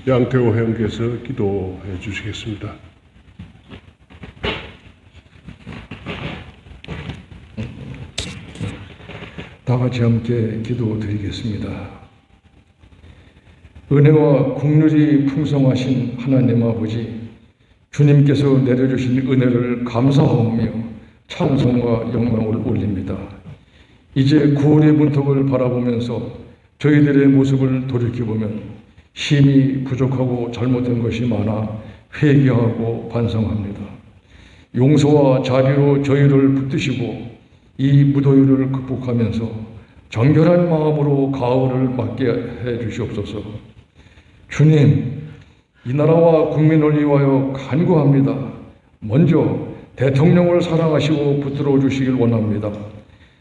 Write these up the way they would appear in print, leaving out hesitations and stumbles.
양태호 회원께서 기도해 주시겠습니다. 다 같이 함께 기도드리겠습니다. 은혜와 국률이 풍성하신 하나님 아버지, 주님께서 내려주신 은혜를 감사하며 찬송과 영광을 올립니다. 이제 9월의 문턱을 바라보면서 저희들의 모습을 돌이켜보면 힘이 부족하고 잘못된 것이 많아 회개하고 반성합니다. 용서와 자비로 저희를 붙드시고 이 무더위를 극복하면서 정결한 마음으로 가을을 맞게 해 주시옵소서. 주님, 이 나라와 국민을 위하여 간구합니다. 먼저 대통령을 사랑하시고 붙들어 주시길 원합니다.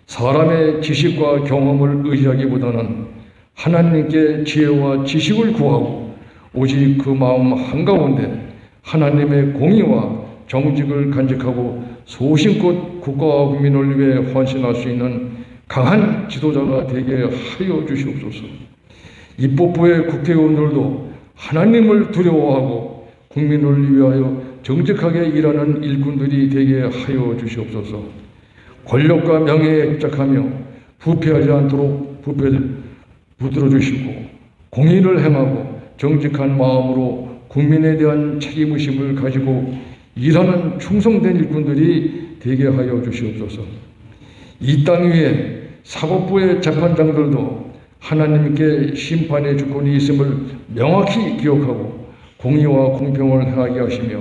사람의 지식과 경험을 의지하기보다는 하나님께 지혜와 지식을 구하고 오직 그 마음 한가운데 하나님의 공의와 정직을 간직하고 소신껏 국가와 국민을 위해 헌신할 수 있는 강한 지도자가 되게 하여 주시옵소서. 입법부의 국회의원들도 하나님을 두려워하고 국민을 위하여 정직하게 일하는 일꾼들이 되게 하여 주시옵소서. 권력과 명예에 집착하며 부패하지 않도록 붙들어 주시고 공의를 행하고 정직한 마음으로 국민에 대한 책임의식을 가지고 일하는 충성된 일꾼들이 되게 하여 주시옵소서. 이 땅 위에 사법부의 재판장들도 하나님께 심판의 주권이 있음을 명확히 기억하고 공의와 공평을 행하게 하시며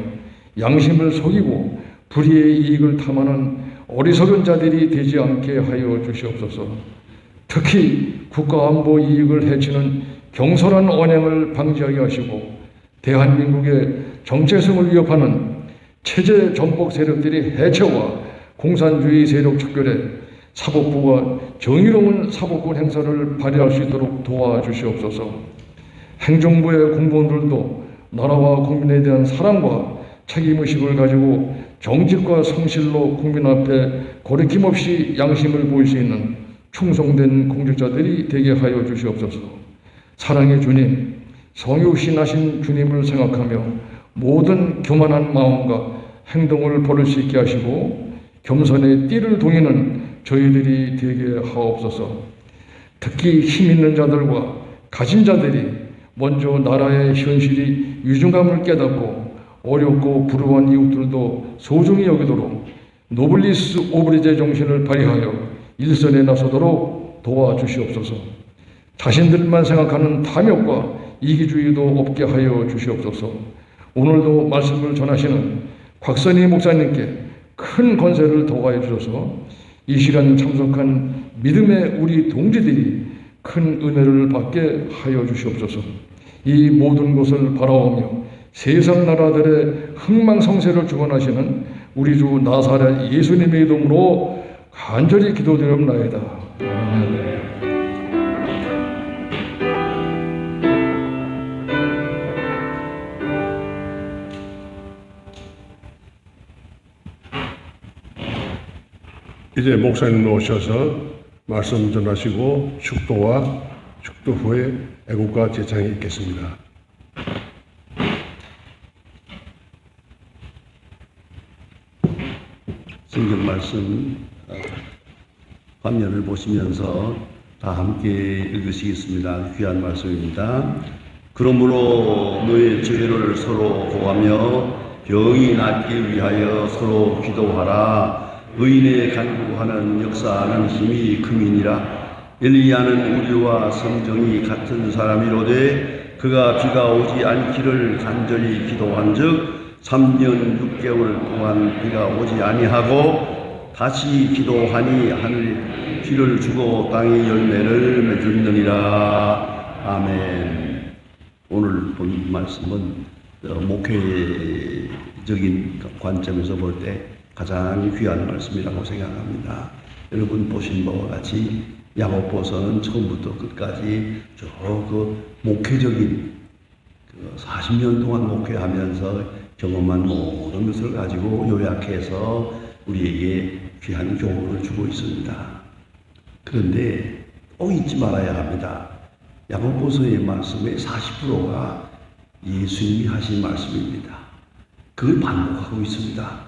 양심을 속이고 불의의 이익을 탐하는 어리석은 자들이 되지 않게 하여 주시옵소서. 특히 국가안보 이익을 해치는 경솔한 언행을 방지하게 하시고 대한민국의 정체성을 위협하는 체제 전복 세력들이 해체와 공산주의 세력 척결에 사법부가 정의로운 사법권 행사를 발휘할 수 있도록 도와주시옵소서. 행정부의 공무원들도 나라와 국민에 대한 사랑과 책임의식을 가지고 정직과 성실로 국민 앞에 거리낌 없이 양심을 보일 수 있는 충성된 공직자들이 되게 하여 주시옵소서. 사랑의 주님, 성육신하신 주님을 생각하며 모든 교만한 마음과 행동을 버릴 수 있게 하시고 겸손의 띠를 동이는 저희들이 되게 하옵소서. 특히 힘 있는 자들과 가진 자들이 먼저 나라의 현실이 유중함을 깨닫고 어렵고 불우한 이웃들도 소중히 여기도록 노블리스 오브리제 정신을 발휘하여 일선에 나서도록 도와주시옵소서. 자신들만 생각하는 탐욕과 이기주의도 없게 하여 주시옵소서. 오늘도 말씀을 전하시는 곽선희 목사님께 큰 권세를 더하여 주셔서 이 시간 참석한 믿음의 우리 동지들이 큰 은혜를 받게 하여 주시옵소서. 이 모든 것을 바라오며 세상 나라들의 흥망성쇠를 주관하시는 우리 주 나사렛 예수님의 이름으로 간절히 기도드립나이다. 아멘. 이제 목사님 오셔서 말씀 전하시고 축도와 축도 후에 애국가 제창이 있겠습니다. 성경 말씀 화면을 보시면서 다 함께 읽으시겠습니다. 귀한 말씀입니다. 그러므로 너의 죄를 서로 고하며 병이 낫기 위하여 서로 기도하라. 의인의 간구하는 역사하는 힘이 금이니라. 엘리야는 우리와 성정이 같은 사람이로되 그가 비가 오지 않기를 간절히 기도한즉 3년 6개월 동안 비가 오지 아니하고 다시 기도하니 하늘 비를 주고 땅의 열매를 맺느니라. 아멘. 오늘 본 말씀은 목회적인 관점에서 볼 때 가장 귀한 말씀이라고 생각합니다. 여러분 보신 바와 같이 야고보서는 처음부터 끝까지 그 목회적인 40년 동안 목회하면서 경험한 모든 것을 가지고 요약해서 우리에게 귀한 교훈을 주고 있습니다. 그런데 꼭 잊지 말아야 합니다. 야고보서의 말씀의 40%가 예수님이 하신 말씀입니다. 그걸 반복하고 있습니다.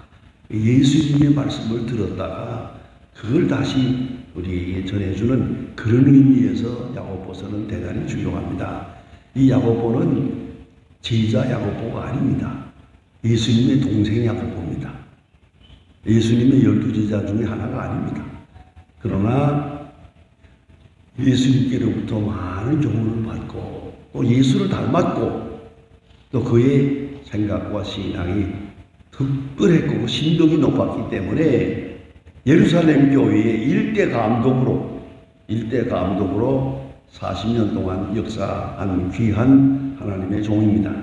예수님의 말씀을 들었다가 그걸 다시 우리에게 전해주는 그런 의미에서 야고보서는 대단히 중요합니다. 이 야고보는 제자 야고보가 아닙니다. 예수님의 동생 야고보입니다. 예수님의 12제자 중에 하나가 아닙니다. 그러나 예수님께로부터 많은 교훈을 받고 또 예수를 닮았고 또 그의 생각과 신앙이 특별했고 신덕이 높았기 때문에 예루살렘 교회의 일대 감독으로 40년 동안 역사한 귀한 하나님의 종입니다.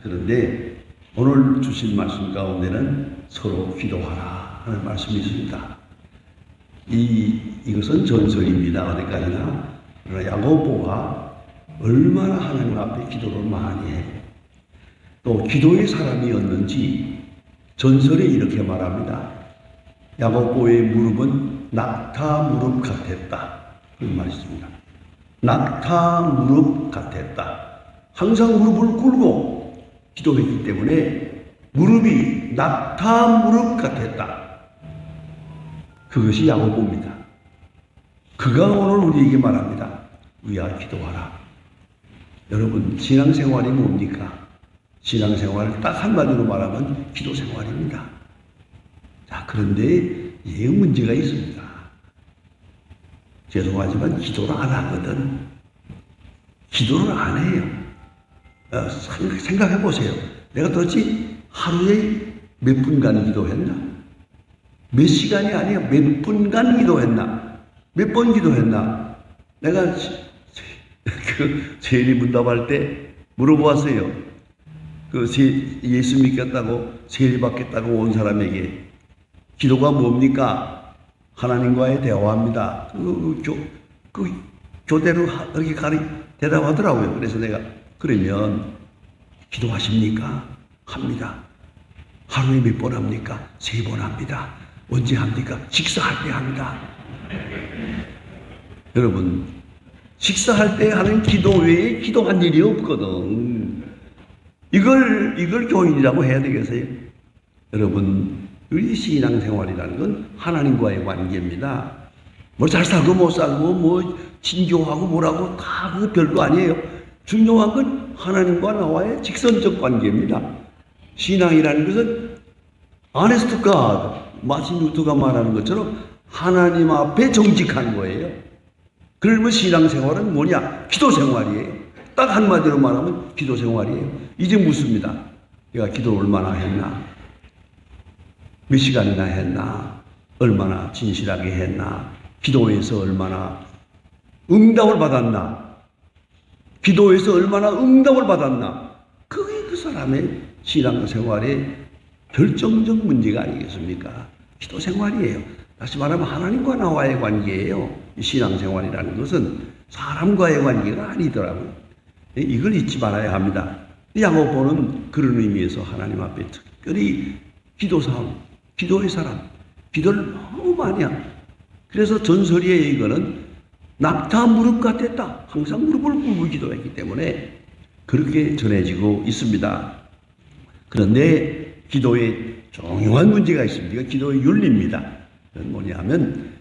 그런데 오늘 주신 말씀 가운데는 서로 기도하라 하는 말씀이 있습니다. 이것은 전설입니다. 어디까지나. 그러나 야고보가 얼마나 하나님 앞에 기도를 많이 해요. 또 기도의 사람이었는지 전설에 이렇게 말합니다. 야고보의 무릎은 낙타 무릎 같았다. 그런 말이 있습니다. 낙타 무릎 같았다. 항상 무릎을 꿇고 기도했기 때문에 무릎이 낙타 무릎 같았다. 그것이 야고보입니다. 그가 오늘 우리에게 말합니다. 위하여 기도하라. 여러분, 신앙생활이 뭡니까? 신앙생활을 딱 한마디로 말하면 기도생활입니다. 자, 그런데 이 문제가 있습니다. 죄송하지만 기도를 안 하거든. 기도를 안 해요. 생각해 보세요. 내가 도대체 하루에 몇 분간 기도했나? 몇 시간이 아니야. 몇 분간 기도했나? 몇 번 기도했나? 내가 그 세리 문답할 때 물어보았어요. 예수 믿겠다고 세리 받겠다고 온 사람에게 기도가 뭡니까? 하나님과의 대화입니다. 그 교대로 이렇게 대답하더라고요. 그래서 내가 그러면 기도하십니까? 합니다. 하루에 몇 번 합니까? 3번 합니다. 언제 합니까? 식사할 때 합니다. 여러분, 식사할 때 하는 기도 외에 기도한 일이 없거든. 이걸 교인이라고 해야 되겠어요? 여러분, 우리 신앙생활이라는 건 하나님과의 관계입니다. 뭐 잘 살고 못 살고 뭐 친교하고 뭐라고 다 그 별거 아니에요. 중요한 건 하나님과 나와의 직선적 관계입니다. 신앙이라는 것은 honest God, 마틴 루터가 말하는 것처럼 하나님 앞에 정직한 거예요. 그러면 신앙생활은 뭐냐? 기도생활이에요. 딱 한마디로 말하면 기도생활이에요. 이제 묻습니다. 내가 기도를 얼마나 했나? 몇 시간이나 했나? 얼마나 진실하게 했나? 기도에서 얼마나 응답을 받았나? 기도에서 얼마나 응답을 받았나? 그게 그 사람의 신앙생활의 결정적 문제가 아니겠습니까? 기도생활이에요. 다시 말하면 하나님과 나와의 관계예요. 신앙생활이라는 것은 사람과의 관계가 아니더라고요. 이걸 잊지 말아야 합니다. 야고보는 그런 의미에서 하나님 앞에 특별히 기도의 사람, 기도를 너무 많이 합니다. 그래서 전설에 이거는 낙타 무릎 같았다. 항상 무릎을 꿇고 기도했기 때문에 그렇게 전해지고 있습니다. 그런데 기도에 중요한 문제가 있습니다. 이건 기도의 윤리입니다. 그건 뭐냐면,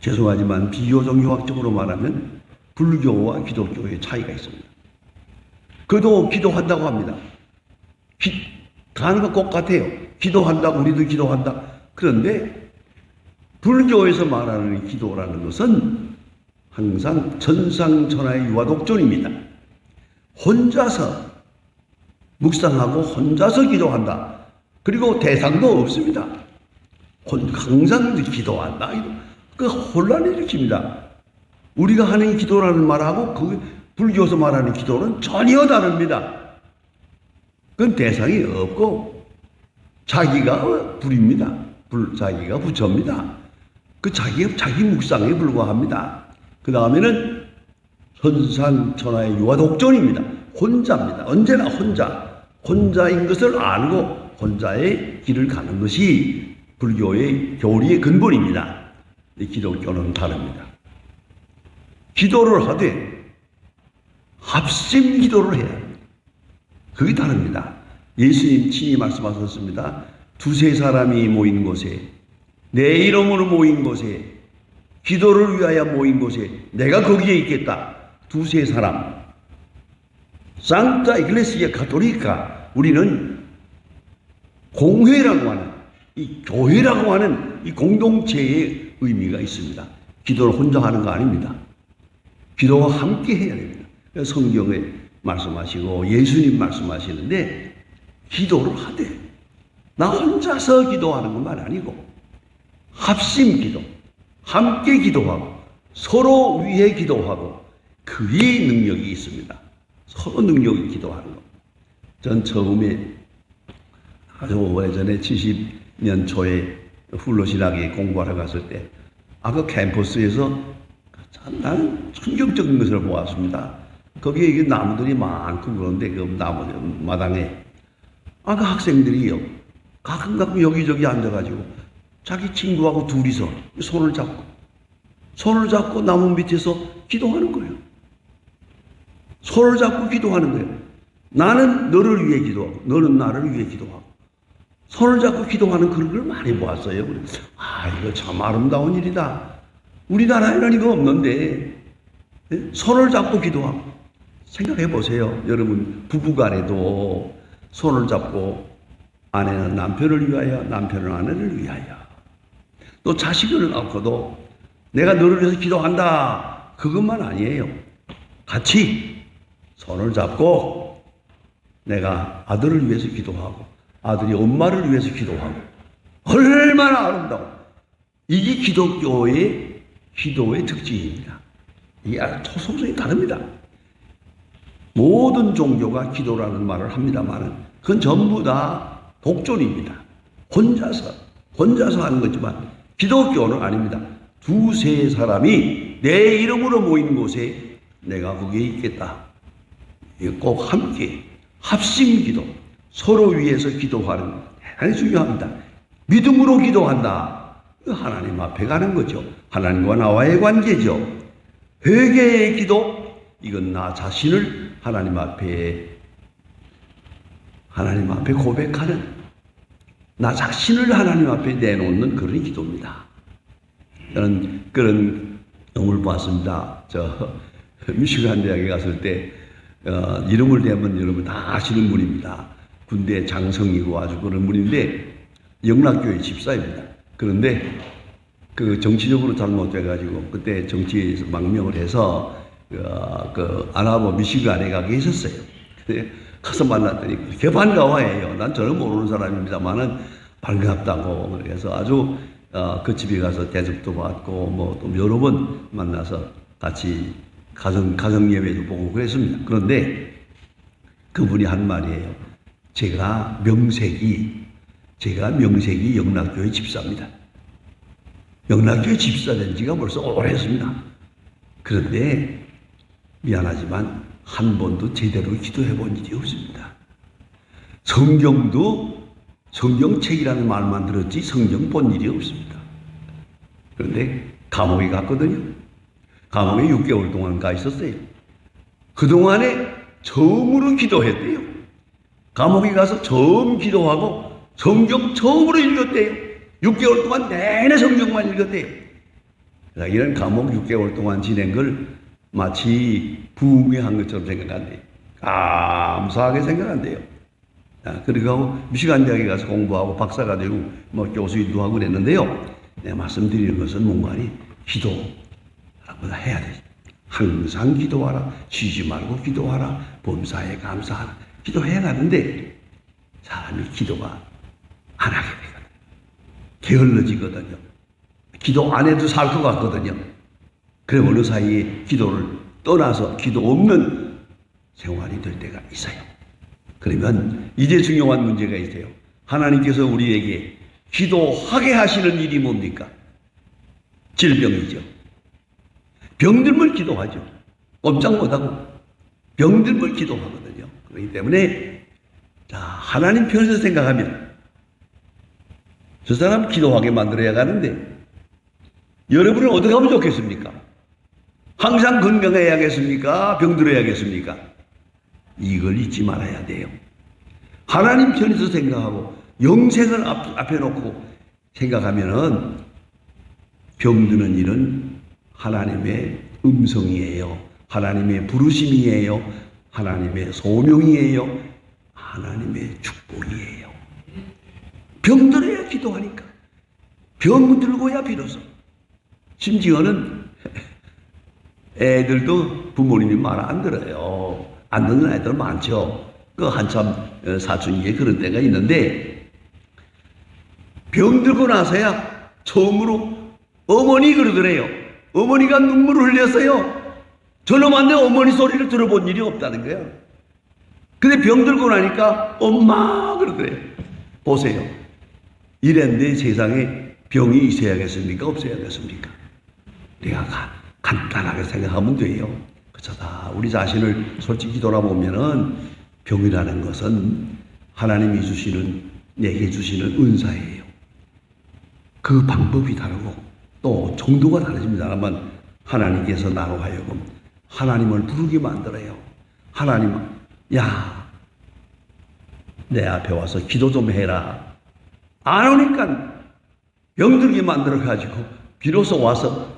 죄송하지만 비교종교학적으로 말하면 불교와 기독교의 차이가 있습니다. 그도 기도한다고 합니다. 하는 건 똑같아요. 기도한다고 우리도 기도한다. 그런데 불교에서 말하는 기도라는 것은 항상 천상천하의 유아독존입니다. 혼자서 묵상하고 혼자서 기도한다. 그리고 대상도 없습니다. 항상 기도한다. 그 혼란을 일으킵니다. 우리가 하는 기도라는 말하고 그 불교에서 말하는 기도는 전혀 다릅니다. 그건 대상이 없고 자기가 불입니다. 자기가 부처입니다. 그 자기 묵상에 불과합니다. 그 다음에는 천상천하의 유아독존입니다. 혼자입니다. 언제나 혼자인 것을 알고 혼자의 길을 가는 것이 불교의 교리의 근본입니다. 기독교는 다릅니다. 기도를 하되 합심 기도를 해야 합니다. 그게 다릅니다. 예수님 친히 말씀하셨습니다. 두세 사람이 모인 곳에, 내 이름으로 모인 곳에, 기도를 위하여 모인 곳에 내가 거기에 있겠다. 두세 사람. 상타 이글레시아 가톨리카, 우리는 공회라고 하는, 이 교회라고 하는 이 공동체의 의미가 있습니다. 기도를 혼자 하는 거 아닙니다. 기도와 함께 해야 됩니다. 성경에 말씀하시고 예수님 말씀하시는데 기도를 하되 나 혼자서 기도하는 것만 아니고 합심 기도, 함께 기도하고 서로 위해 기도하고 그의 능력이 있습니다. 서로 능력이 기도하는 것. 전 처음에 아주 오래전에 70년 초에 훌로신학에 공부하러 갔을 때 그 캠퍼스에서 참 나는 충격적인 것을 보았습니다. 거기에 이게 나무들이 많고 그런데 그 나무 마당에 그 학생들이요 가끔 여기저기 앉아가지고 자기 친구하고 둘이서 손을 잡고 나무 밑에서 기도하는 거예요. 손을 잡고 기도하는 거예요. 나는 너를 위해 기도하고 너는 나를 위해 기도하고 손을 잡고 기도하는 그런 걸 많이 보았어요. 이거 참 아름다운 일이다. 우리나라에는 이거 없는데 손을 잡고 기도하고 생각해 보세요. 여러분 부부간에도 손을 잡고 아내는 남편을 위하여 남편은 아내를 위하여 또 자식을 낳고도 내가 너를 위해서 기도한다. 그것만 아니에요. 같이 손을 잡고 내가 아들을 위해서 기도하고 아들이 엄마를 위해서 기도하고 얼마나 아름다워. 이게 기독교의 기도의 특징입니다. 이게 토속성이 다릅니다. 모든 종교가 기도라는 말을 합니다만 그건 전부 다 독존입니다. 혼자서 하는 거지만 기독교는 아닙니다. 두세 사람이 내 이름으로 모인 곳에 내가 거기에 있겠다. 꼭 함께 합심 기도, 서로 위해서 기도하는 것 대단히 중요합니다. 믿음으로 기도한다. 하나님 앞에 가는 거죠. 하나님과 나와의 관계죠. 회개의 기도, 이건 나 자신을 하나님 앞에 고백하는, 나 자신을 하나님 앞에 내놓는 그런 기도입니다. 저는 그런 경우를 봤습니다. 미시간 대학에 갔을 때 이름을 대면 여러분 다 아시는 분입니다. 군대 장성이고 아주 그런 분인데 영락교회 집사입니다. 그런데 그 정치적으로 잘못돼가지고 그때 정치에서 망명을 해서 아나버 미시간에 가 계셨어요. 근데 가서 만났더니 그렇게 반가워해요. 난 저는 모르는 사람입니다만은 반갑다고. 그래서 아주 그 집에 가서 대접도 받고 뭐 또 여러 번 만나서 같이 가정 예배도 보고 그랬습니다. 그런데 그분이 한 말이에요. 제가 명색이 영락교회 집사입니다. 영락교회 집사 된 지가 벌써 오래했습니다. 그런데 미안하지만 한 번도 제대로 기도해 본 일이 없습니다. 성경책이라는 말만 들었지 성경 본 일이 없습니다. 그런데 감옥에 갔거든요. 감옥에 6개월 동안 가 있었어요. 그동안에 처음으로 기도했대요. 감옥에 가서 처음 기도하고 성경 처음으로 읽었대요. 6개월 동안 내내 성경만 읽었대요. 이런 감옥 6개월 동안 지낸 걸 마치 부흥회한 것처럼 생각한대요. 감사하게 생각한대요. 그리고 미시간 대학에 가서 공부하고 박사가 되고 뭐 교수일도 하고 그랬는데요. 내가 말씀드리는 것은 뭔가니 기도라고 해야 돼. 항상 기도하라. 쉬지 말고 기도하라. 범사에 감사하라. 기도해야 하는데 사람이 기도가 안 하게 되거든요. 게을러지거든요. 기도 안 해도 살 것 같거든요. 그래 어느 사이에 기도를 떠나서 기도 없는 생활이 될 때가 있어요. 그러면 이제 중요한 문제가 있어요. 하나님께서 우리에게 기도하게 하시는 일이 뭡니까? 질병이죠. 병들면 기도하죠. 꼼짝 못하고 병들면 기도하거든요. 그렇기 때문에 하나님 편에서 생각하면 저 사람 기도하게 만들어야 하는데 여러분은 어떻게 하면 좋겠습니까? 항상 건강해야겠습니까? 병들어야겠습니까? 이걸 잊지 말아야 돼요. 하나님 편에서 생각하고 영생을 앞에 놓고 생각하면은 병드는 일은 하나님의 음성이에요. 하나님의 부르심이에요. 하나님의 소명이에요. 하나님의 축복이에요. 병들어야 기도하니까. 병들고야 비로소. 심지어는 애들도 부모님이 말 안 들어요. 안 듣는 애들 많죠. 그 한참 사춘기에 그런 때가 있는데 병들고 나서야 처음으로 어머니 그러더래요. 어머니가 눈물을 흘렸어요. 저놈한테 어머니 소리를 들어본 일이 없다는 거야. 근데 병들고 나니까 엄마 그러더래요. 보세요. 이랬는데 세상에 병이 있어야겠습니까? 없어야겠습니까? 내가 간단하게 생각하면 돼요. 그렇다. 우리 자신을 솔직히 돌아보면은 병이라는 것은 하나님이 주시는, 내게 주시는 은사예요. 그 방법이 다르고 또 정도가 다르집니다만 하나님께서 나로 하여금 하나님을 부르게 만들어요. 하나님, 야, 내 앞에 와서 기도 좀 해라. 안 오니까 병들게 만들어가지고 비로소 와서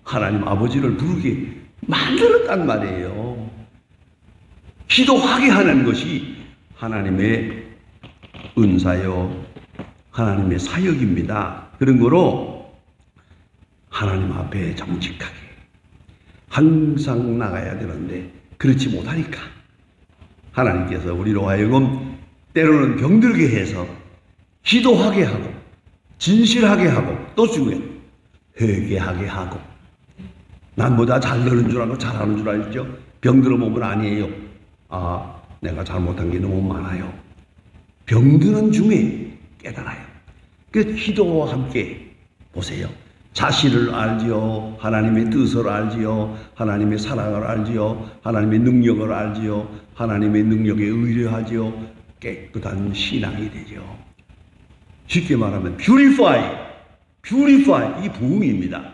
하나님 아버지를 부르게 만들었단 말이에요. 기도하게 하는 것이 하나님의 은사요, 하나님의 사역입니다. 그런 거로 하나님 앞에 정직하게 항상 나가야 되는데 그렇지 못하니까 하나님께서 우리로 하여금 때로는 병들게 해서 기도하게 하고 진실하게 하고 또 중요해 회개하게 하고 남보다 잘 되는 줄 알고 잘하는 줄 알죠. 병들어 보면 아니에요. 아, 내가 잘못한 게 너무 많아요. 병드는 중에 깨달아요. 그 기도와 함께 보세요. 자신을 알지요. 하나님의 뜻을 알지요. 하나님의 사랑을 알지요. 하나님의 능력을 알지요. 하나님의 능력에 의뢰하지요. 깨끗한 신앙이 되죠. 쉽게 말하면 purify 이 부흥입니다.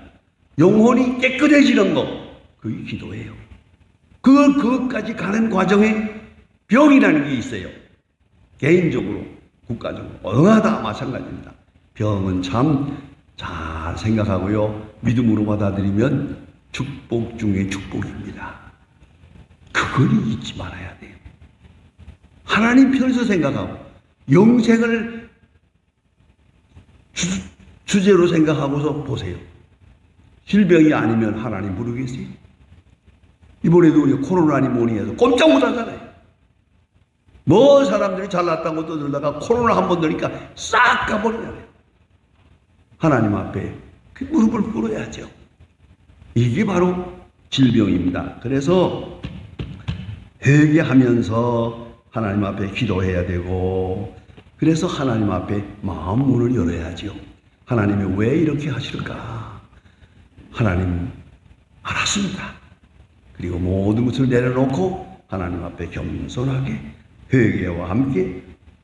영혼이 깨끗해지는 것, 그게 기도예요. 그것까지 가는 과정에 병이라는 게 있어요. 개인적으로, 국가적으로, 응하다 마찬가지입니다. 병은 참 잘 생각하고요. 믿음으로 받아들이면 축복 중에 축복입니다. 그걸 잊지 말아야 돼요. 하나님 편에서 생각하고 영생을 주제로 생각하고서 보세요. 질병이 아니면 하나님 부르겠어요? 이번에도 우리 코로나니 뭐니 해서 꼼짝 못하잖아요. 뭐 사람들이 잘났다고 떠들다가 코로나 한 번 되니까 싹 가버리잖아요. 하나님 앞에 그 무릎을 꿇어야죠. 이게 바로 질병입니다. 그래서 회개하면서 하나님 앞에 기도해야 되고, 그래서 하나님 앞에 마음 문을 열어야죠. 하나님이 왜 이렇게 하실까? 하나님 알았습니다. 그리고 모든 것을 내려놓고 하나님 앞에 겸손하게 회개와 함께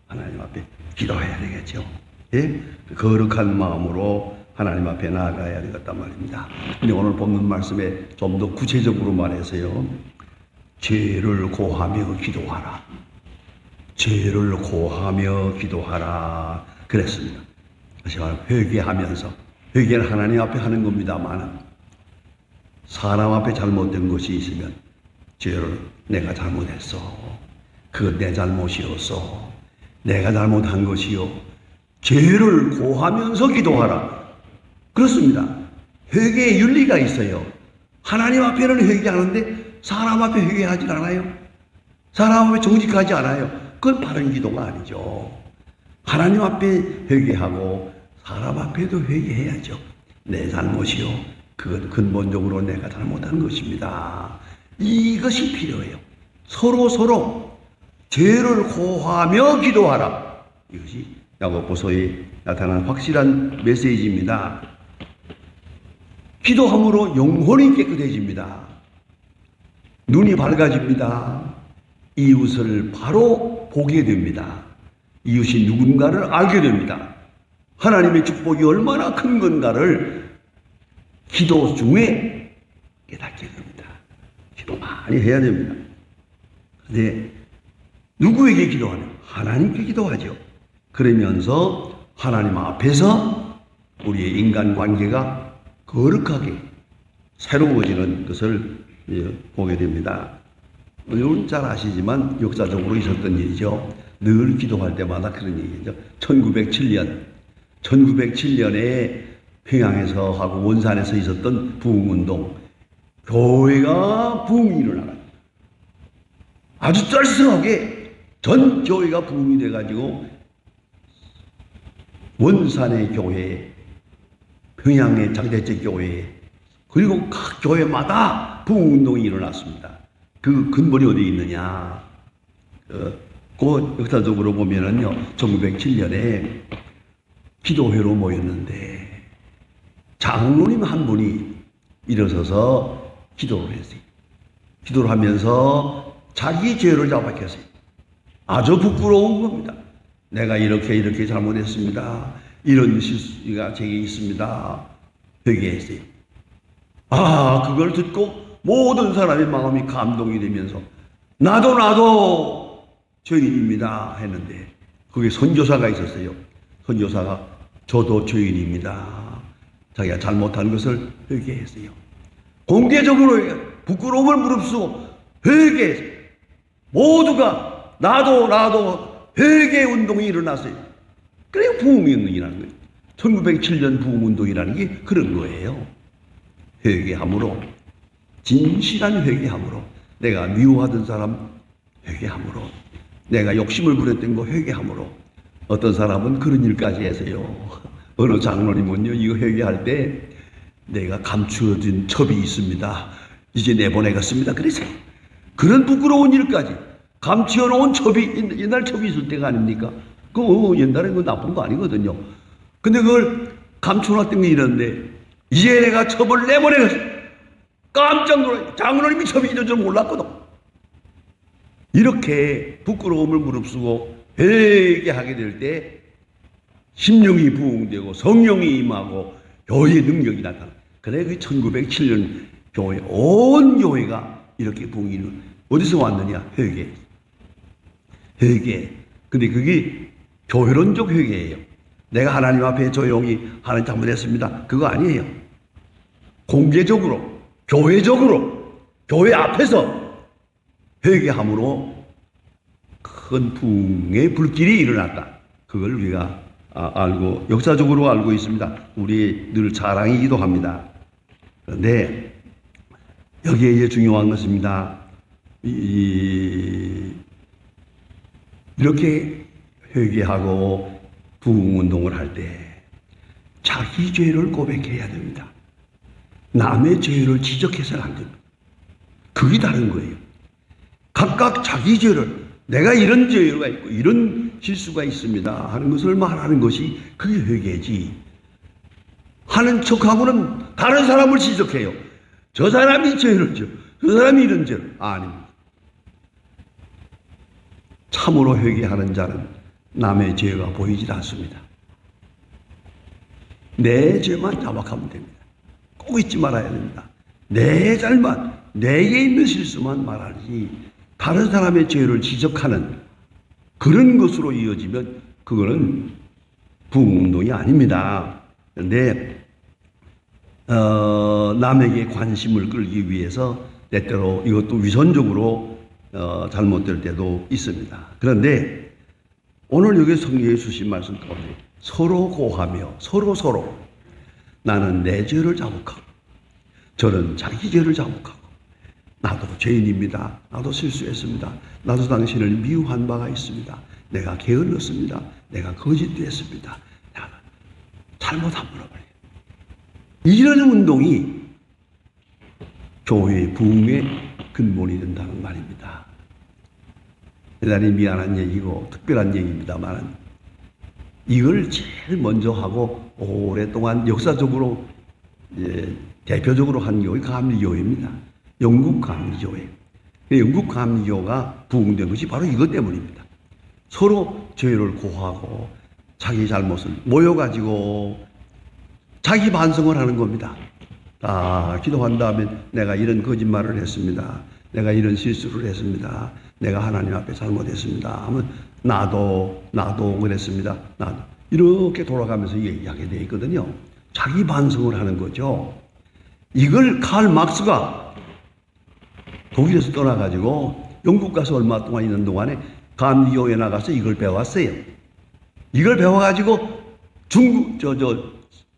하나님 앞에 기도해야 되겠죠. 예? 거룩한 마음으로 하나님 앞에 나아가야 되겠단 말입니다. 근데 오늘 본문 말씀에 좀 더 구체적으로 말해서요. 죄를 고하며 기도하라. 죄를 고하며 기도하라. 그랬습니다. 다시 말하면 회개하면서, 회개는 하나님 앞에 하는 겁니다만 사람 앞에 잘못된 것이 있으면 죄를 내가 잘못했어. 그건 내 잘못이었어. 내가 잘못한 것이요. 죄를 고하면서 기도하라. 그렇습니다. 회개의 윤리가 있어요. 하나님 앞에는 회개하는데 사람 앞에 회개하지 않아요. 사람 앞에 정직하지 않아요. 그건 바른 기도가 아니죠. 하나님 앞에 회개하고 사람 앞에도 회개해야죠. 내 잘못이요. 그건 근본적으로 내가 잘못한 것입니다. 이것이 필요해요. 서로 죄를 고하며 기도하라. 이것이 야고보서에 나타난 확실한 메시지입니다. 기도함으로 영혼이 깨끗해집니다. 눈이 밝아집니다. 이웃을 바로 보게 됩니다. 이웃이 누군가를 알게 됩니다. 하나님의 축복이 얼마나 큰 건가를 기도 중에 깨닫게 됩니다. 기도 많이 해야 됩니다. 근데 누구에게 기도하냐? 하나님께 기도하죠. 그러면서 하나님 앞에서 우리의 인간관계가 거룩하게 새로워지는 것을 보게 됩니다. 여러분 잘 아시지만 역사적으로 있었던 일이죠. 늘 기도할 때마다 그런 얘기죠. 1907년에 평양에서 하고 원산에서 있었던 부흥운동, 교회가 부흥이 일어나요. 아주 쩔썩하게 전 교회가 부흥이 돼가지고 원산의 교회, 평양의 장대적 교회, 그리고 각 교회마다 부흥운동이 일어났습니다. 그 근본이 어디에 있느냐? 그 역사적으로 보면은요, 1907년에 기도회로 모였는데 장로님 한 분이 일어서서 기도를 했어요. 기도를 하면서 자기 죄를 자백했어요. 아주 부끄러운 겁니다. 내가 이렇게 잘못했습니다. 이런 실수가 제게 있습니다. 회개했어요. 그걸 듣고 모든 사람의 마음이 감동이 되면서 나도 죄인입니다 했는데 거기에 선교사가 있었어요. 선교사가 저도 죄인입니다. 자기가 잘못한 것을 회개했어요. 공개적으로 부끄러움을 무릅쓰고 회개했어요. 모두가 나도 회개 운동이 일어났어요. 그래야 부흥운동이라는 거예요. 1907년 부흥운동이라는 게 그런 거예요. 회개함으로, 진실한 회개함으로, 내가 미워하던 사람 회개함으로, 내가 욕심을 부렸던 거 회개함으로. 어떤 사람은 그런 일까지 해서요. 어느 장로님은요, 이거 회개할 때 내가 감추어진 첩이 있습니다. 이제 내보내겠습니다. 그래서 그런 부끄러운 일까지 감추어놓은 첩이, 옛날 첩이 있을 때가 아닙니까? 옛날에 그거 나쁜 거 아니거든요. 근데 그걸 감춰놨던 게 이런데 이제 내가 첩을 내보내겠습니다. 깜짝 놀라요. 장로님이 첩이 있는 줄 몰랐거든. 이렇게 부끄러움을 무릅쓰고 회개하게 될 때 심령이 부흥되고 성령이 임하고 교회의 능력이 나타나. 그래 그 1907년 교회 온 교회가 이렇게 부흥이 어디서 왔느냐? 회개. 근데 그게 교회론적 회개예요. 내가 하나님 앞에 조용히 하나님 잘못했습니다. 그거 아니에요. 공개적으로, 교회적으로, 교회 앞에서 회개함으로 큰 부흥의 불길이 일어났다. 그걸 우리가 알고 역사적으로 알고 있습니다. 우리 늘 자랑이기도 합니다. 그런데 여기에 이제 중요한 것입니다. 이렇게 회개하고 부흥운동을 할 때 자기 죄를 고백해야 됩니다. 남의 죄를 지적해서는 안 됩니다. 그게 다른 거예요. 각각 자기 죄를 내가 이런 죄가 있고 이런 실수가 있습니다 하는 것을 말하는 것이 그게 회개지. 하는 척하고는 다른 사람을 지적해요. 저 사람이 죄를 져, 저 사람이 이런 죄를. 아닙니다. 참으로 회개하는 자는 남의 죄가 보이질 않습니다. 내 죄만 자박하면 됩니다. 꼭 잊지 말아야 됩니다. 내 잘못, 내게 있는 실수만 말하지 다른 사람의 죄를 지적하는 그런 것으로 이어지면 그거는 부흥운동이 아닙니다. 그런데 남에게 관심을 끌기 위해서 때때로 이것도 위선적으로 잘못될 때도 있습니다. 그런데 오늘 여기 성경에 주신 말씀 가운데 서로 고하며 서로 나는 내 죄를 자복하고 저는 자기 죄를 자복하고 나도 죄인입니다. 나도 실수했습니다. 나도 당신을 미워한 바가 있습니다. 내가 게을렀습니다. 내가 거짓됐습니다. 내가 잘못한 물어버려요. 이런 운동이 교회의 부흥의 근본이 된다는 말입니다. 대단히 미안한 얘기고 특별한 얘기입니다만 이걸 제일 먼저 하고 오랫동안 역사적으로 대표적으로 한 교회가 감리교회입니다. 영국 감리교회. 영국 감리교가 부흥된 것이 바로 이것 때문입니다. 서로 죄를 고하고 자기 잘못을 모여가지고 자기 반성을 하는 겁니다. 기도한 다음에 내가 이런 거짓말을 했습니다. 내가 이런 실수를 했습니다. 내가 하나님 앞에 잘못했습니다. 하면 나도 그랬습니다. 나도. 이렇게 돌아가면서 얘기하게 되어 있거든요. 자기 반성을 하는 거죠. 이걸 칼 막스가 독일에서 떠나가지고 영국 가서 얼마 동안 있는 동안에 감리교에 나가서 이걸 배웠어요. 이걸 배워가지고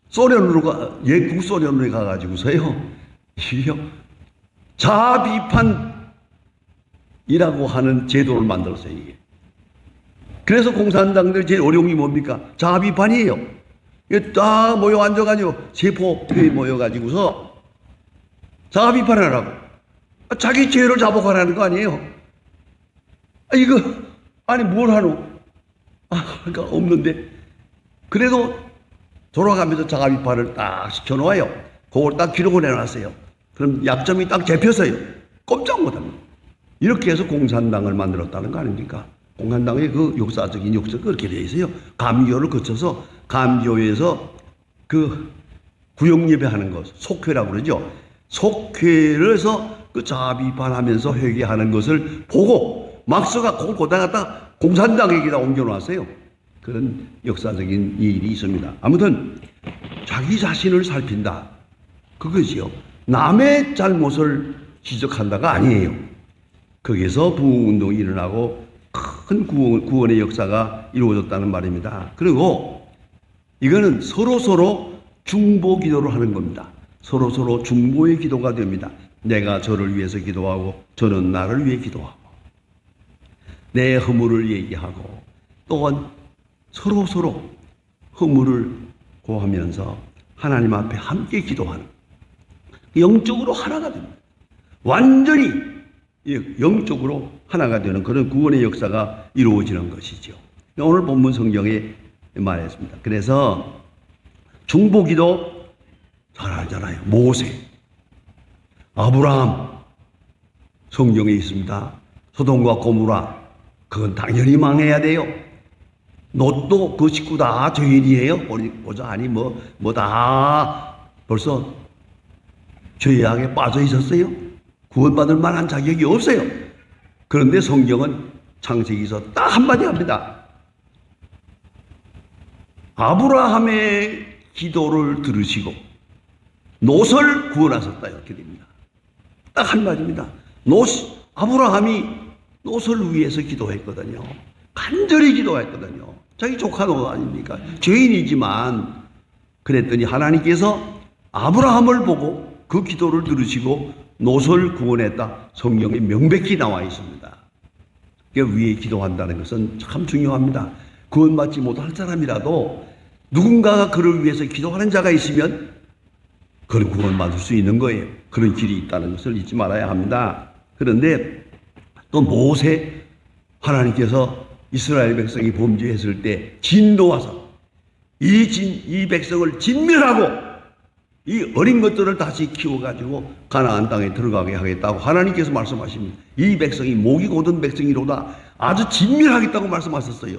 소련으로 북소련으로 가가지고서요. 이게요. 자아 비판이라고 하는 제도를 만들었어요, 이게. 그래서 공산당들 제일 어려운 게 뭡니까? 자아 비판이에요. 이게 딱 모여 앉아가지고 세포회에 모여가지고서 자아 비판을 하라고. 자기 죄를 자복하라는 거 아니에요? 이거, 아니, 뭘 하노? 그러니까 없는데. 그래도 돌아가면서 자아 비판을 딱 시켜놓아요. 그걸 딱 기록을 해놨어요. 그럼 약점이 딱 잡혔어요. 꼼짝 못합니다. 이렇게 해서 공산당을 만들었다는 거 아닙니까? 공산당의 그 역사적인 역사가 그렇게 되어 있어요. 감교를 거쳐서 감교에서 그 구역예배하는 것, 속회라고 그러죠. 속회를 해서 그 자아 비판하면서 회개하는 것을 보고 막스가 그걸 고다갔다 공산당에게다 옮겨놨어요. 그런 역사적인 일이 있습니다. 아무튼 자기 자신을 살핀다. 그거지요. 남의 잘못을 지적한다가 아니에요. 거기서 부흥운동이 일어나고 큰 구원의 역사가 이루어졌다는 말입니다. 그리고 이거는 서로 중보 기도를 하는 겁니다. 서로 중보의 기도가 됩니다. 내가 저를 위해서 기도하고 저는 나를 위해 기도하고 내 허물을 얘기하고 또한 서로 허물을 고하면서 하나님 앞에 함께 기도하는 영적으로 하나가 됩니다. 완전히 영적으로 하나가 되는 그런 구원의 역사가 이루어지는 것이죠. 오늘 본문 성경에 말했습니다. 그래서 중보기도 잘 알잖아요. 모세, 아브라함 성경에 있습니다. 소돔과 고모라 그건 당연히 망해야 돼요. 롯도 그 식구 다 죄인이에요. 보자 아니 뭐 다 벌써 죄악에 빠져 있었어요. 구원받을 만한 자격이 없어요. 그런데 성경은 창세기서 딱 한마디 합니다. 아브라함의 기도를 들으시고 롯을 구원하셨다 이렇게 됩니다. 딱 한마디입니다. 아브라함이 롯을 위해서 기도했거든요. 간절히 기도했거든요. 자기 조카 롯 아닙니까? 죄인이지만 그랬더니 하나님께서 아브라함을 보고 그 기도를 들으시고 롯을 구원했다. 성경에 명백히 나와 있습니다. 위에 기도한다는 것은 참 중요합니다. 구원받지 못할 사람이라도 누군가가 그를 위해서 기도하는 자가 있으면 그런 구원받을 수 있는 거예요. 그런 길이 있다는 것을 잊지 말아야 합니다. 그런데 또 모세 하나님께서 이스라엘 백성이 범죄했을 때 진노하사 이 백성을 진멸하고 이 어린 것들을 다시 키워가지고 가나안 땅에 들어가게 하겠다고 하나님께서 말씀하십니다. 이 백성이 목이 곧은 백성이로다 아주 진멸하겠다고 말씀하셨어요.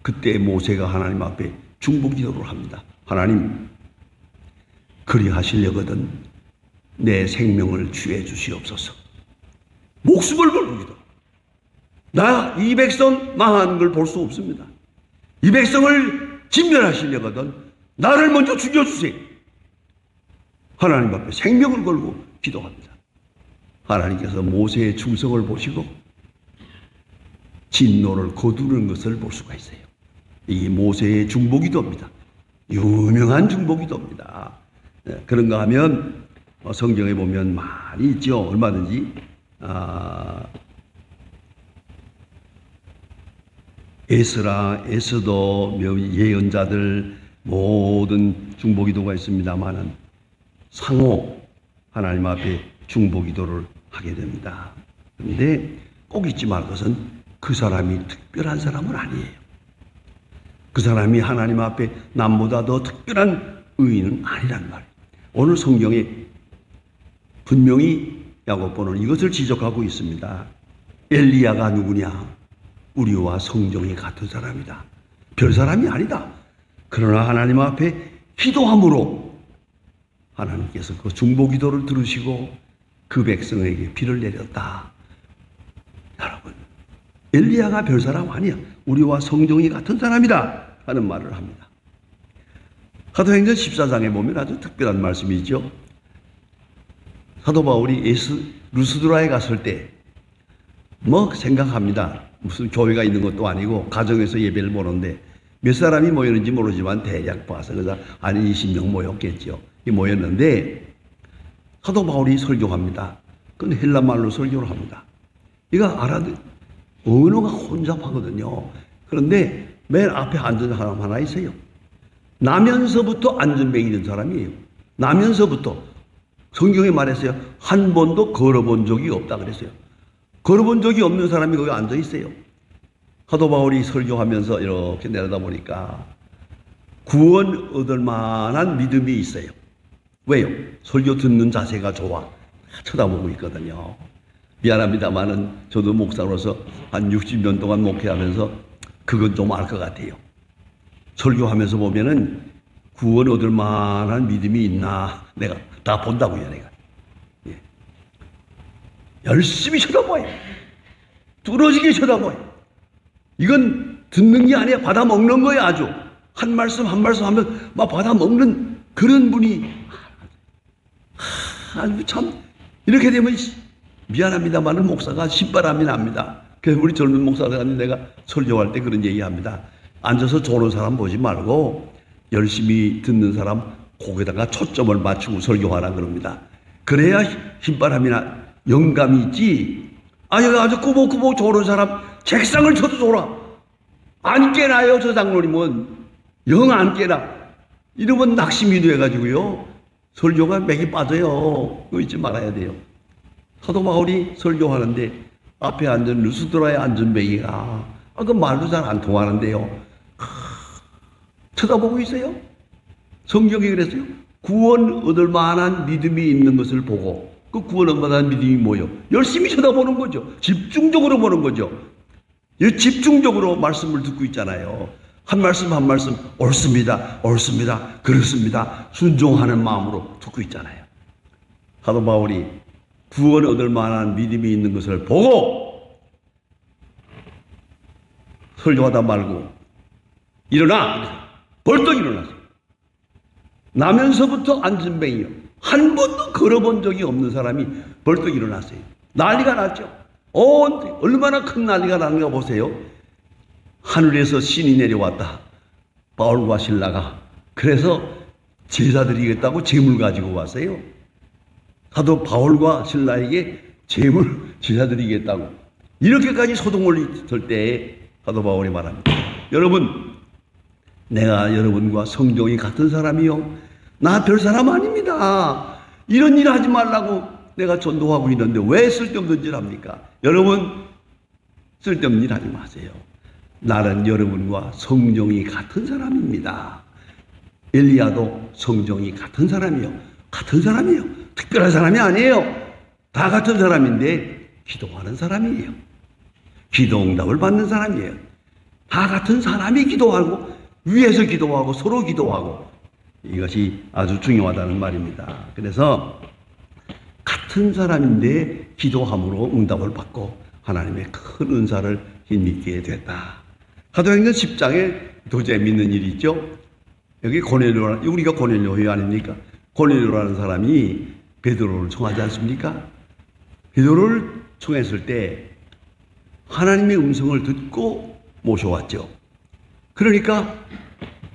그때 모세가 하나님 앞에 중보 기도를 합니다. 하나님 그리 하시려거든 내 생명을 취해 주시옵소서. 목숨을 걸고 기도. 나 이 백성 망한 걸 볼 수 없습니다. 이 백성을 진멸하시려거든 나를 먼저 죽여주세요. 하나님 앞에 생명을 걸고 기도합니다. 하나님께서 모세의 충성을 보시고 진노를 거두는 것을 볼 수가 있어요. 이게 모세의 중보기도입니다. 유명한 중보기도입니다. 그런가 하면 성경에 보면 많이 있죠. 얼마든지 에스더 예언자들 모든 중보기도가 있습니다만은 상호 하나님 앞에 중보기도를 하게 됩니다. 그런데 꼭 잊지 말 것은 그 사람이 특별한 사람은 아니에요. 그 사람이 하나님 앞에 남보다 더 특별한 의인은 아니란 말이에요. 오늘 성경에 분명히 야고보는 이것을 지적하고 있습니다. 엘리야가 누구냐? 우리와 성정이 같은 사람이다. 별 사람이 아니다. 그러나 하나님 앞에 기도함으로 하나님께서 그 중보기도를 들으시고 그 백성에게 비를 내렸다. 여러분, 엘리야가 별 사람 아니야. 우리와 성정이 같은 사람이다 하는 말을 합니다. 사도행전 14장에 보면 아주 특별한 말씀이 있죠. 사도 바울이 루스드라에 갔을 때 뭐 생각합니다. 무슨 교회가 있는 것도 아니고 가정에서 예배를 보는데 몇 사람이 모였는지 모르지만 대략 봐서 그래서 한 20명 모였겠죠. 모였는데 사도 바울이 설교합니다. 그건 헬라말로 설교를 합니다. 이거 알아도 언어가 혼잡하거든요. 그런데 맨 앞에 앉은 사람 하나 있어요. 나면서부터 안전뱅이 된 사람이에요. 나면서부터 성경에 말했어요. 한 번도 걸어본 적이 없다 그랬어요. 걸어본 적이 없는 사람이 거기 앉아 있어요. 사도 바울이 설교하면서 이렇게 내려다보니까 구원 얻을 만한 믿음이 있어요. 왜요? 설교 듣는 자세가 좋아. 쳐다보고 있거든요. 미안합니다만은 저도 목사로서 한 60년 동안 목회하면서 그건 좀 알 것 같아요. 설교하면서 보면은 구원 얻을 만한 믿음이 있나 내가 다 본다고요. 내가 열심히 쳐다봐요. 뚫어지게 쳐다봐요. 이건 듣는 게 아니야. 받아 먹는 거야. 아주 한 말씀 한 말씀 하면 막 받아 먹는 그런 분이 아주 참 이렇게 되면 미안합니다만은 목사가 신바람이 납니다. 그래서 우리 젊은 목사가 내가 설교할 때 그런 얘기합니다. 앉아서 조는 사람 보지 말고 열심히 듣는 사람 거기다가 초점을 맞추고 설교하라 그럽니다. 그래야 힘바람이나 영감이 있지. 아주 꾸벅꾸벅 조는 사람 책상을 쳐도 졸아. 안 깨나요 저 장로님은. 영 안 깨나. 이러면 낙심이 돼가지고요. 설교가 맥이 빠져요. 그거 잊지 말아야 돼요. 사도 바울이 설교하는데 앞에 앉은 루스드라의 앉은 매기가 그 말도 잘 안 통하는데요. 쳐다보고 있어요. 성경이 그랬어요. 구원 얻을 만한 믿음이 있는 것을 보고 그 구원 얻을 만한 믿음이 뭐예요? 열심히 쳐다보는 거죠. 집중적으로 보는 거죠. 집중적으로 말씀을 듣고 있잖아요. 한 말씀 한 말씀 옳습니다. 옳습니다. 그렇습니다. 순종하는 마음으로 듣고 있잖아요. 사도 바울이 구원 얻을 만한 믿음이 있는 것을 보고 설교하다 말고 일어나! 벌떡 일어났어요. 나면서부터 앉은 뱅이요. 한 번도 걸어본 적이 없는 사람이 벌떡 일어났어요. 난리가 났죠. 얼마나 큰 난리가 났는가 보세요. 하늘에서 신이 내려왔다. 바울과 신라가. 그래서 제사 드리겠다고 재물 가지고 왔어요. 사도 바울과 신라에게 재물 제사 드리겠다고. 이렇게까지 소동을 들 때 사도 바울이 말합니다. 여러분, 내가 여러분과 성정이 같은 사람이요. 나 별 사람 아닙니다. 이런 일 하지 말라고 내가 전도하고 있는데 왜 쓸데없는 일 합니까? 여러분, 쓸데없는 일 하지 마세요. 나는 여러분과 성정이 같은 사람입니다. 엘리야도 성정이 같은 사람이요. 같은 사람이요. 특별한 사람이 아니에요. 다 같은 사람인데 기도하는 사람이에요. 기도 응답을 받는 사람이에요. 다 같은 사람이 기도하고 위에서 기도하고 서로 기도하고 이것이 아주 중요하다는 말입니다. 그래서 같은 사람인데 기도함으로 응답을 받고 하나님의 큰 은사를 힘입게 됐다. 사도행전 10장에 더 재미있는 일이 있죠. 여기 고넬료라는, 우리가 고넬료회 아닙니까? 고넬료라는 사람이 베드로를 청하지 않습니까? 베드로를 청했을 때 하나님의 음성을 듣고 모셔왔죠. 그러니까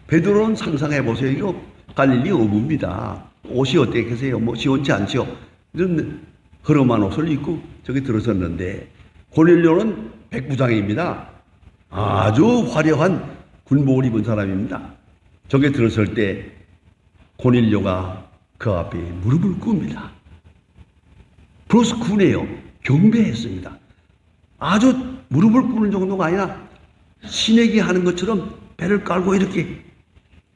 베드로는 상상해 보세요. 이거 갈릴리 어부입니다. 옷이 어떻게 계세요? 뭐 시원치 않죠? 이런 허름한 옷을 입고 저기 들어섰는데 고넬료는 백부장입니다. 아주 화려한 군복을 입은 사람입니다. 저게 들어설 때 고넬료가 그 앞에 무릎을 꿇습니다. 플러스 군이에요. 경배했습니다. 아주 무릎을 꿇는 정도가 아니라 신에게 하는 것처럼 배를 깔고 이렇게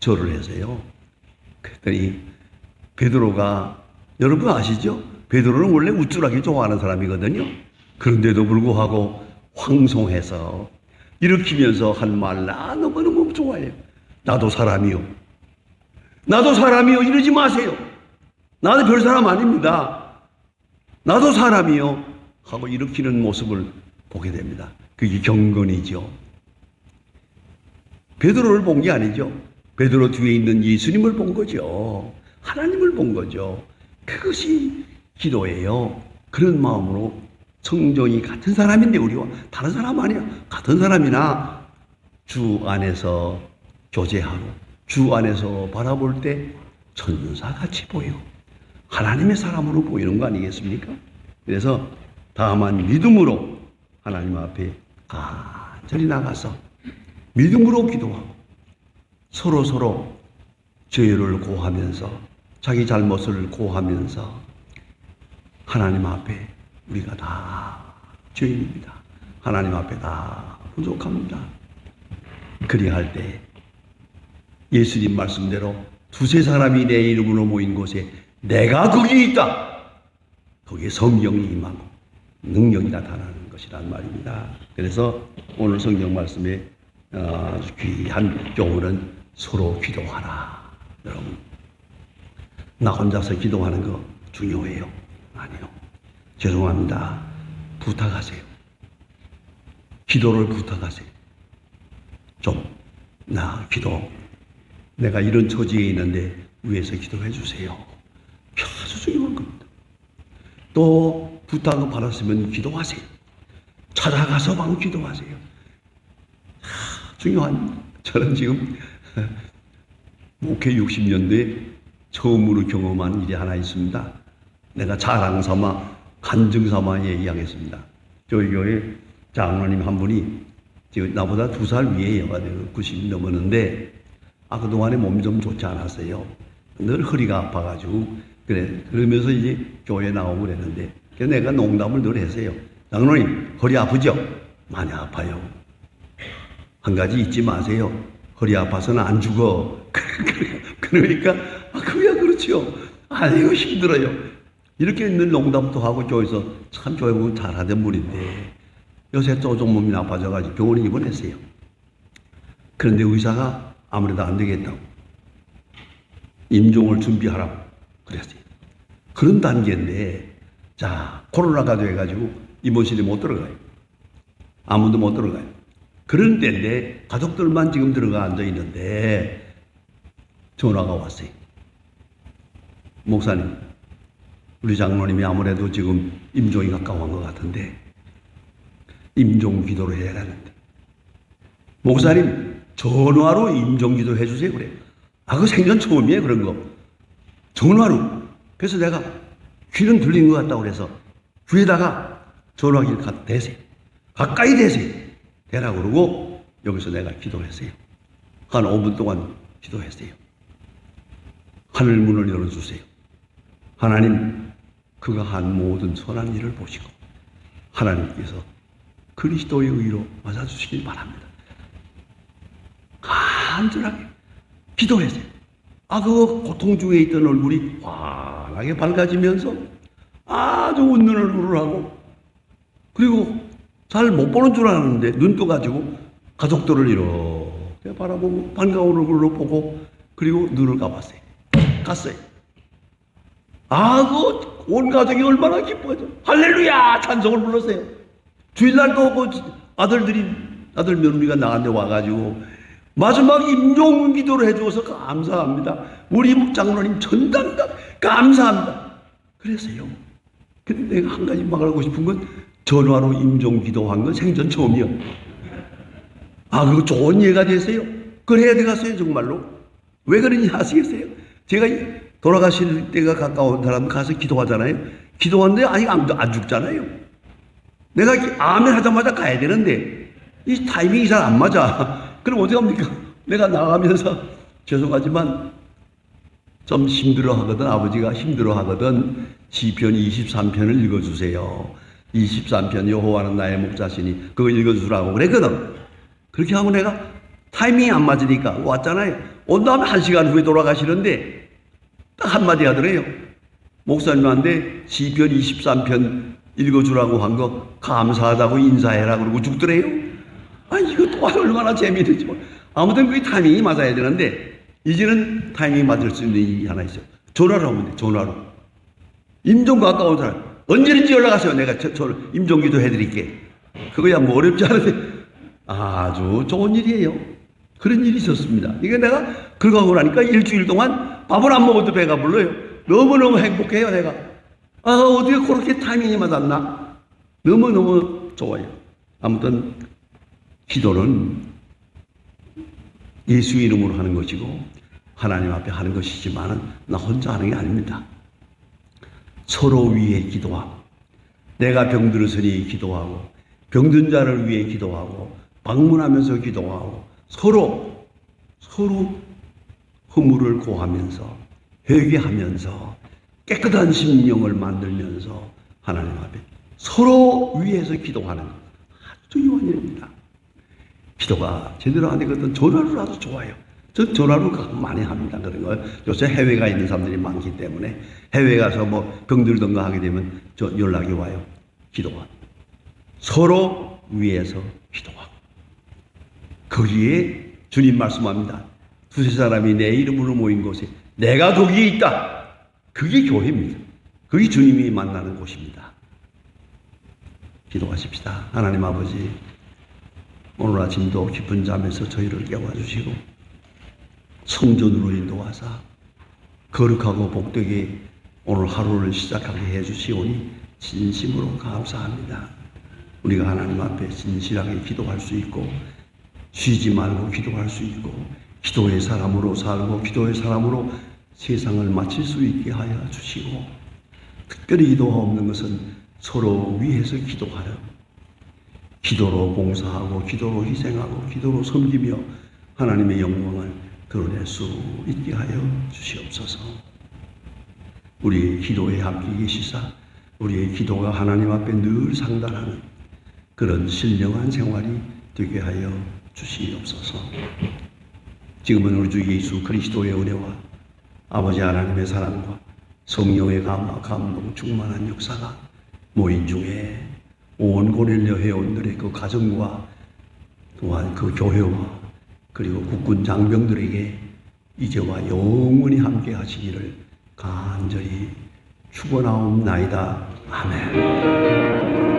절을 했어요. 그랬더니 베드로가, 여러분 아시죠? 베드로는 원래 우쭐하기 좋아하는 사람이거든요. 그런데도 불구하고 황송해서 일으키면서 한 말 나 너무너무 좋아해요. 나도 사람이요. 나도 사람이요. 이러지 마세요. 나도 별 사람 아닙니다. 나도 사람이요. 하고 일으키는 모습을 보게 됩니다. 그게 경건이죠. 베드로를 본 게 아니죠. 베드로 뒤에 있는 예수님을 본 거죠. 하나님을 본 거죠. 그것이 기도예요. 그런 마음으로 성정이 같은 사람인데 우리와 다른 사람 아니야. 같은 사람이나 주 안에서 교제하고 주 안에서 바라볼 때 천사같이 보이고 하나님의 사람으로 보이는 거 아니겠습니까? 그래서 다만 믿음으로 하나님 앞에 간절히 나가서 믿음으로 기도하고 서로 죄를 고하면서 자기 잘못을 고하면서 하나님 앞에 우리가 다 죄인입니다. 하나님 앞에 다 부족합니다. 그리할 때 예수님 말씀대로 두세 사람이 내 이름으로 모인 곳에 내가 거기 있다. 거기에 성령이 임하고 능력이 나타나는 것이란 말입니다. 그래서 오늘 성경 말씀에 아주 귀한 교훈은 서로 기도하라. 여러분, 나 혼자서 기도하는 거 중요해요? 아니요. 죄송합니다. 부탁하세요. 기도를 부탁하세요. 좀 나 기도, 내가 이런 처지에 있는데 위에서 기도해 주세요. 아주 중요한 겁니다. 또 부탁을 받았으면 기도하세요. 찾아가서 막 기도하세요. 중요한, 저는 지금 목회 60년대에 처음으로 경험한 일이 하나 있습니다. 내가 자랑 삼아, 간증 삼아 얘기하겠습니다. 저희 교회 장로님 한 분이 지금 나보다 2살 위에요. 90 넘었는데, 그동안에 몸이 좀 좋지 않았어요. 늘 허리가 아파가지고, 그러면서 이제 교회 나오고 그랬는데, 그래서 내가 농담을 늘 했어요. 장로님, 허리 아프죠? 많이 아파요. 한 가지 잊지 마세요. 허리 아파서는 안 죽어. 그러니까, 그야 그렇죠. 아이고, 힘들어요. 이렇게 늘 농담도 하고 교회에서 참 교회 보면 잘하던 분인데, 요새 또 좀 몸이 나빠져가지고 병원에 입원했어요. 그런데 의사가 아무래도 안 되겠다고 임종을 준비하라고 그랬어요. 그런 단계인데, 자, 코로나가 돼가지고 입원실에 못 들어가요. 아무도 못 들어가요. 그런 때인데 가족들만 지금 들어가 앉아 있는데 전화가 왔어요. 목사님, 우리 장로님이 아무래도 지금 임종이 가까운 것 같은데 임종 기도를 해야 하는데, 목사님 전화로 임종 기도 해주세요. 그래. 그거 생전 처음이에요. 그런 거 전화로. 그래서 내가 귀는 들린 것 같다고 그래서 귀에다가 전화기를 대세요. 가까이 대세요. 대라고 그러고 여기서 내가 기도를 했어요. 한 5분 동안 기도했어요. 하늘 문을 열어주세요. 하나님, 그가 한 모든 선한 일을 보시고 하나님께서 그리스도의 의로 맞아주시길 바랍니다. 간절하게 기도했어요. 그 고통 중에 있던 얼굴이 환하게 밝아지면서 아주 웃는 얼굴을 하고, 그리고 잘 못 보는 줄 알았는데 눈 떠가지고 가족들을 이렇게 바라보고 반가운 얼굴로 보고, 그리고 눈을 감았어요. 갔어요. 온 가족이 얼마나 기뻐하죠. 할렐루야! 찬송을 불렀어요. 주일날도 아들 며느리가 나한테 와가지고 마지막 임종 기도를 해주어서 감사합니다. 우리 장로님 전담다 감사합니다. 그랬어요. 근데 내가 한 가지 말하고 싶은 건 전화로 임종 기도한 건 생전 처음이요. 그거 좋은 예가 되세요. 그걸 해야 되겠어요, 정말로. 왜 그러니 아시겠어요? 제가 돌아가실 때가 가까운 사람 가서 기도하잖아요. 기도하는데 아직 안 죽잖아요. 내가 아멘 하자마자 가야 되는데 이 타이밍이 잘 안 맞아. 그럼 어떻게 합니까? 내가 나가면서 죄송하지만 좀 힘들어 하거든, 아버지가 힘들어 하거든, 시편 23편을 읽어주세요. 23편 여호와는 나의 목자시니 그거 읽어주라고 그랬거든. 그렇게 하고 내가 타이밍이 안 맞으니까 왔잖아요. 온 다음에 1시간 후에 돌아가시는데 딱 한마디 하더래요. 목사님한테 시편 23편 읽어주라고 한 거 감사하다고 인사해라 그러고 죽더래요. 이거 또한 얼마나 재미있는지. 아무튼 그게 타이밍이 맞아야 되는데 이제는 타이밍이 맞을 수 있는 일이 하나 있어요. 전화로 하면 돼. 전화로. 임종 가까운 사람 언제든지 연락하세요. 내가 임종기도 해드릴게. 그거야 뭐 어렵지 않은데 아주 좋은 일이에요. 그런 일이 있었습니다. 이게 내가 그거 하고 나니까 일주일 동안 밥을 안 먹어도 배가 불러요. 너무너무 행복해요, 내가. 아, 어떻게 그렇게 타이밍이 맞았나? 너무너무 좋아요. 아무튼, 기도는 예수 이름으로 하는 것이고, 하나님 앞에 하는 것이지만은, 나 혼자 하는 게 아닙니다. 서로 위해 기도하고, 내가 병들었으니 기도하고, 병든 자를 위해 기도하고, 방문하면서 기도하고, 서로 허물을 고하면서, 회개하면서, 깨끗한 심령을 만들면서, 하나님 앞에 서로 위해서 기도하는 아주 중요한 일입니다. 기도가 제대로 안 되거든 전화로 아주 좋아요. 저 전화로 많이 합니다. 그런 거. 요새 해외가 있는 사람들이 많기 때문에 해외 가서 뭐 병들던가 하게 되면 저 연락이 와요. 기도가. 서로 위해서 기도하고. 거기에 주님 말씀합니다. 두세 사람이 내 이름으로 모인 곳에 내가 거기에 있다. 그게 교회입니다. 그게 주님이 만나는 곳입니다. 기도하십시다. 하나님 아버지, 오늘 아침도 깊은 잠에서 저희를 깨워주시고 성전으로 인도하사 거룩하고 복되게 오늘 하루를 시작하게 해주시오니 진심으로 감사합니다. 우리가 하나님 앞에 진실하게 기도할 수 있고 쉬지 말고 기도할 수 있고 기도의 사람으로 살고 기도의 사람으로 세상을 마칠 수 있게 하여 주시고 특별히 기도가 없는 것은 서로 위해서 기도하여 기도로 봉사하고 기도로 희생하고 기도로 섬기며 하나님의 영광을 드러낼 수 있게 하여 주시옵소서. 우리의 기도에 함께 계시사 우리의 기도가 하나님 앞에 늘 상달하는 그런 신령한 생활이 되게 하여 주시옵소서. 지금은 우리 주 예수 그리스도의 은혜와 아버지 하나님의 사랑과 성령의 감동 충만한 역사가 모인 중에 온 고릴려 회원들의 그 가정과 또한 그 교회와 그리고 국군 장병들에게 이제와 영원히 함께 하시기를 간절히 축원하옵나이다. 아멘.